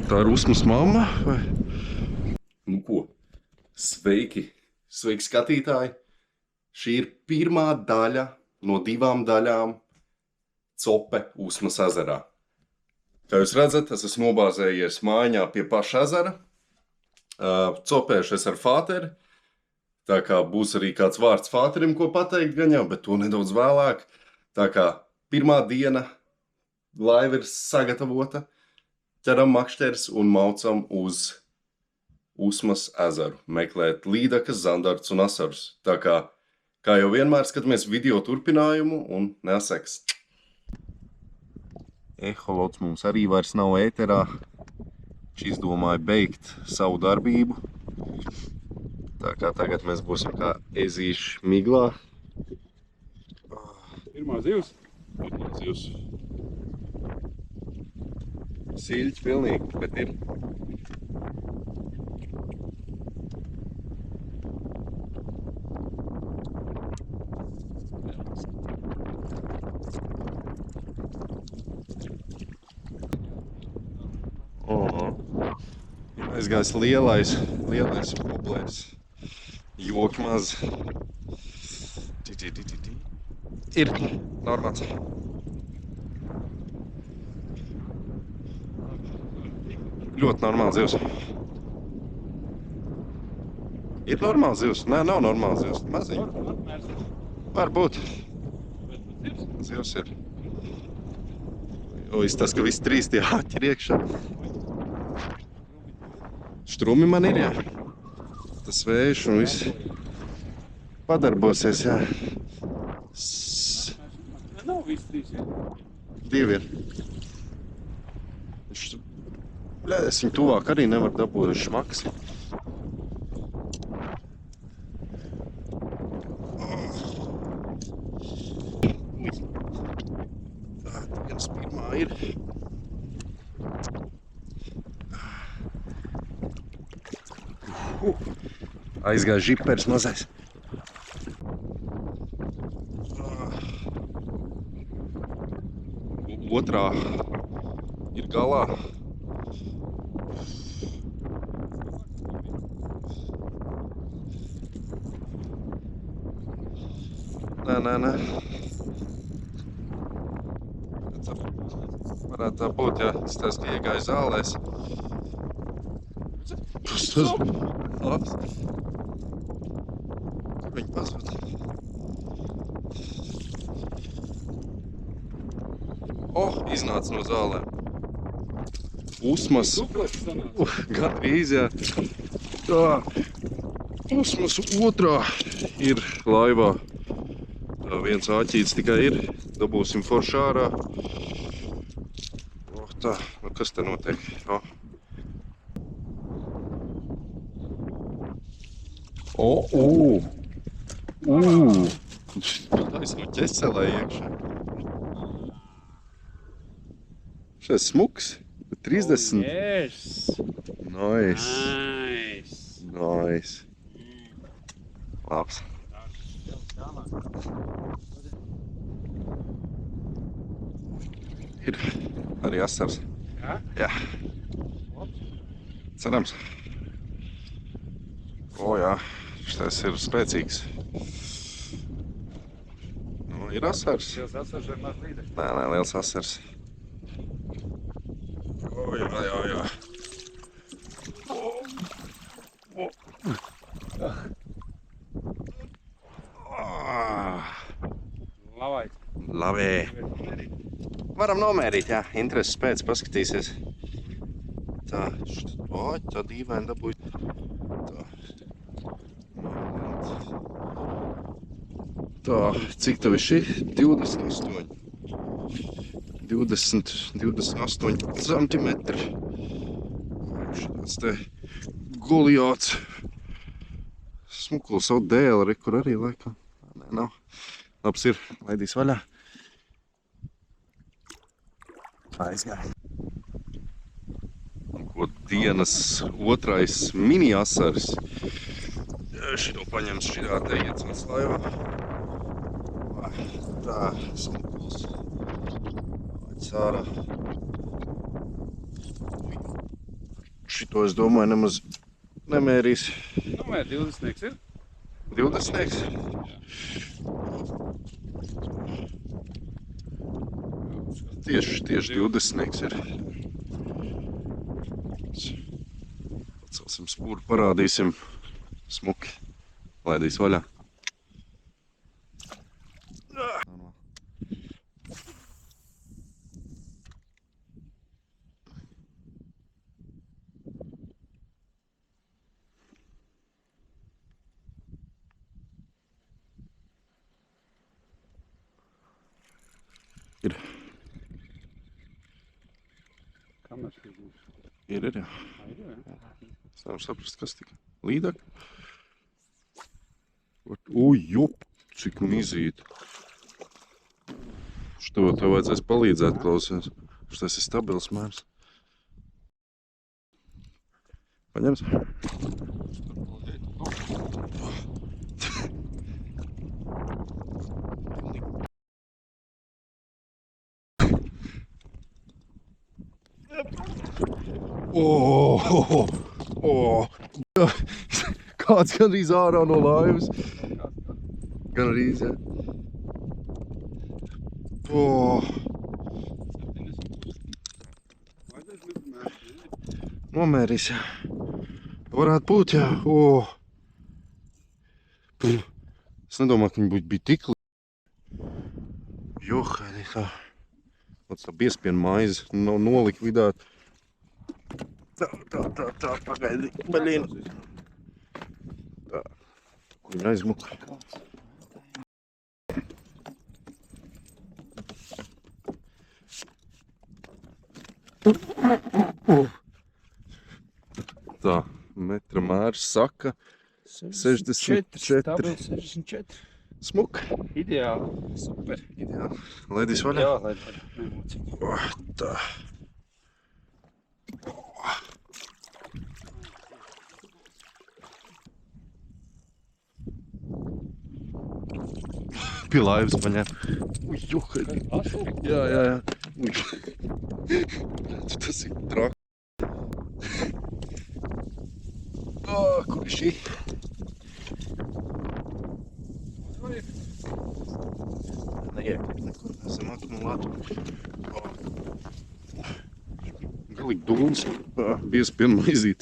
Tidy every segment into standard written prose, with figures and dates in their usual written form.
Tā ir Usmas mamma, vai? Nu ko, sveiki skatītāji! Šī ir pirmā daļa no 2 daļām Cope Usmas ezerā. Kā jūs redzat, es esmu nobāzējies mājiņā pie paša ezera. Copēšu es ar fāteri, tā kā būs arī kāds vārds fāterim, ko pateikt gan jau, bet to nedaudz vēlāk. Tā kā pirmā diena laiva ir sagatavota, ķeram makšķeres un maucam uz Usmas ezeru, meklēt līdakas, zandarts un asarus. Tā kā jau vienmēr skatāmies video turpinājumu un neseks. Eholots mums arī vairs nav ēterā. Viņš izdomāja beigt savu darbību. Tā kā tagad mēs būsim kā ezīši miglā. Pirmā zivs. Pirmā zivs. Siļķi pilnīgi, bet ir. Aizgājis lielais oblērs. Joki maz. Ir normāls. Ļoti normāls zivs. Ir normāls zivs? Nē, nav normāls zivs. Maziņ. Varbūt. Zivs ir. O, tas, ka visi 3 tie āķi ir iekšā. Štrumi man ir, jā. Tas vējš un viss padarbosies, jā. Nav visi 3, jā? 2 ir. Es viņu tuvāk arī nevaru dabūt, viņš šmaks. Tā, viens pirmā ir. Aizgāja žipers mazais. Otrā ir galā. Nē. Varētu tā būt, jā. Es tās, ka iegāju zālēs. Kas tas? Labs. Kur viņi pazūd? Iznāca no zālēm. Usmas. Gandrīz, jā. Tā. Usmas otrā ir laivā. Tā viens āķīts tikai ir. Dabūsim forši ārā. Tā. Kas te notiek? Viņš no ķeselē iekšā. Šis smuks. 30. Yes. Nice. Labs. Ir arī asars. Jā. Cerams. Jā. Šis ir spēcīgs. Ir asars. Liels asars vai maz līdek? Nē, liels asars. Jā. Labi. Varam nomērīt, jā. Intereses pēc paskatīsies. Tā dīvaini dabūja. Tā, cik tev ir šī? 28. 28 centimetri. Šāds te Goliāts. Smukuls savu dēli, kur arī laikam. Nē, nav. Labs ir, laidīs vaļā. Aizgāja. Ko dienas otrais mini asaris. Šito paņems šitā te iecens laivā. Tā, smukuls. Aizs ārā. Šito es domāju nemaz nemērīs. Nu, mē, 20 ir. 20. Tieši 20 ir. Pacelsim spūru, parādīsim smuki. Laidīs vaļā. Ir. Kameras ir būs. Ir, jā. Es nevaru saprast, kas tika. Līdak? Uj, jup, cik mizīt. Što tev vajadzēs palīdzēt, klausies. Tas ir stabils mērs. Paņems? Kāds gandrīz ārā no laivas. Gandrīz, jā. Nomērīs, jā. Varētu būt, jā. Es nedomāju, ka viņi bija tik Johaini, tā. Tā biespiena maize nolikvidēt. Tā, pagaidi, baļīn. Tā, ko viņa aizmuka. Tā, metra mērs saka 64. Stabili 64. Smuk. Ideāli. Super. Ideāli. Laidīs vaļā? Jā, laid vaļā. Nemocīgi. Tā. Pie laivas paņēma. Uj, juhai. Jā. Uj. Tas ir traki. Kur ir šī? Neiekļūt nekur, esam akumulātori. Galīgi dūns, biespiena maizīt.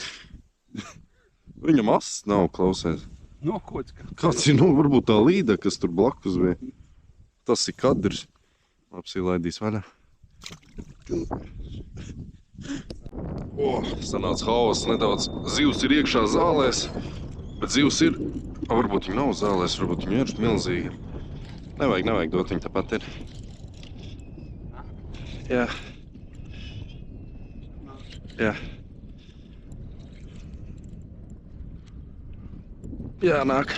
Viņam ass nav, klausies. Nokots. Kāds ir, varbūt tā līda, kas tur blakus bija. Tas ir kadrs. Labs ielaidīs vaļā. Sanāca haoss nedaudz. Zivs ir iekšā zālēs, bet zivs ir, varbūt viņa nav zālēs, varbūt viņa ir milzīga. Nevajag dot, viņa tāpat ir. Jā. Jā, nāk.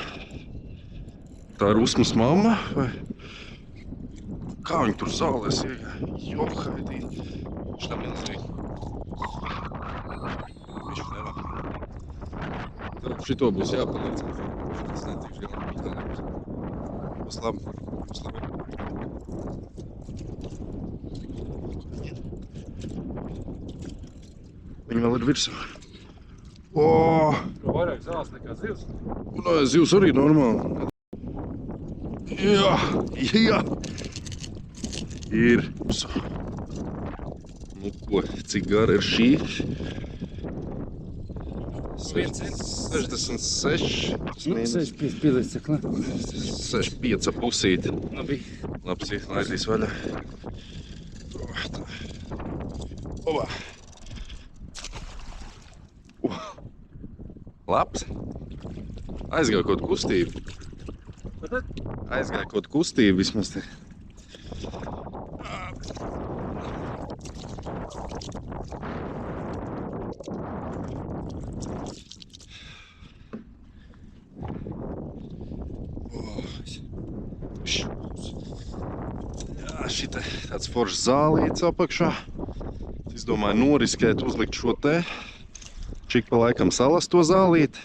Tā ir Usmas mamma, vai? Kā viņa tur zālēs iegāja? Johaidī. Viņš tā milzīgi. Viņš nevar. Šito būs jāpaliec. Tas netikšu galā. Būs labi. Viņi vēl ir virsū. Vairāk zāles nekā zivs. Zivs arī normāli. Jā. Ir. Nu ko, cik gara ir šī? 66. 65 pilīts, cik ne? 65 pusīti. Labi. Labs, laidīs vaļā. Oba. Labs. Aizgāja kaut kustību. Aizgāja kaut kustību vismaz te. Jā, šita tāds foršs zālīts apakšā. Es domāju noriskēt uzlikt šo te. Čik pa laikam salast to zālīti.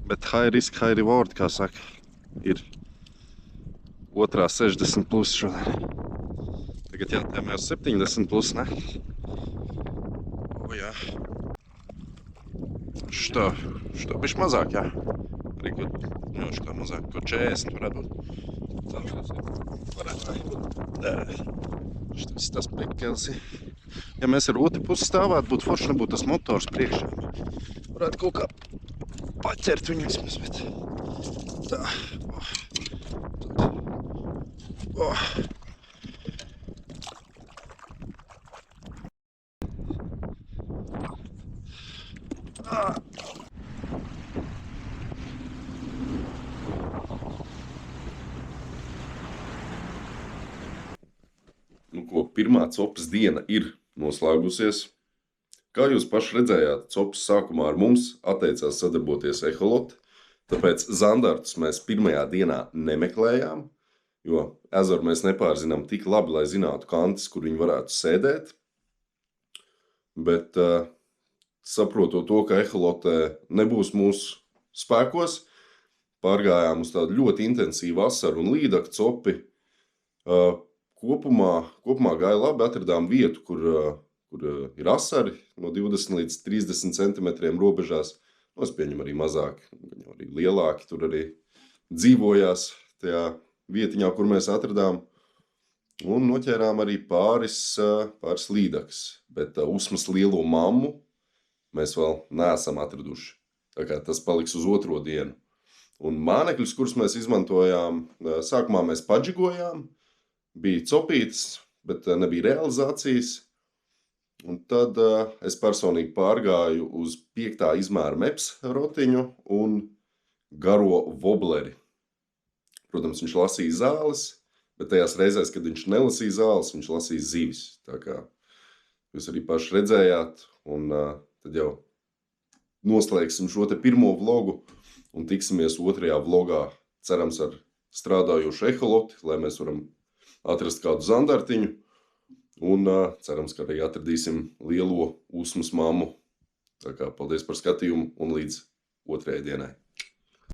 Bet high risk, high reward, kā saka, ir otrā 60 plus šodien. Tagad jātēmē uz 70 plus, ne? Jā. Что bišķi mazāk, jā. Arī, что mazāk, ko 40 varētu būt. Šis tas pekels. Ja mēs ar otru pusi stāvētu, būtu forši, nebūtu tas motors priekšā. Varētu kaut kā paķert viņu vismaz, bet tā. Nu, ko, pirmā copas diena ir noslēgusies. Kā jūs paši redzējāt, copas sākumā ar mums atteicās sadarboties eholote, tāpēc zandartus mēs pirmajā dienā nemeklējām, jo ezeru mēs nepārzinām tik labi, lai zinātu kantis, kur viņi varētu sēdēt. Bet saprotot to, ka eholote nebūs mūsu spēkos, pārgājām uz tādu ļoti intensīvu asaru un līdaku copi. Kopumā gāja labi, atradām vietu, kur ir asari no 20 līdz 30 centimetriem robežās. Es pieņemu arī mazāki, arī lielāki tur arī dzīvojās tajā vietiņā, kur mēs atradām. Un noķērām arī pāris līdakas, bet usmas lielo mammu mēs vēl neesam atraduši. Tā kā tas paliks uz otro dienu. Un mānekļus, kurus mēs izmantojām, sākumā mēs padžigojām, bija copītas, bet nebija realizācijas. Un tad es personīgi pārgāju uz 5. izmēra meps rotiņu un garo wobleri. Protams, viņš lasīja zāles, bet tajās reizēs, kad viņš nelasīja zāles, viņš lasīja zivis. Tā kā jūs arī paši redzējāt, un tad jau noslēgsim šo te pirmo vlogu un tiksimies otrajā vlogā, cerams ar strādājošu eholoti, lai mēs varam atrast kādu zandartiņu, un cerams, ka arī atradīsim lielo usmas mammu. Tā kā paldies par skatījumu un līdz otrajai dienai.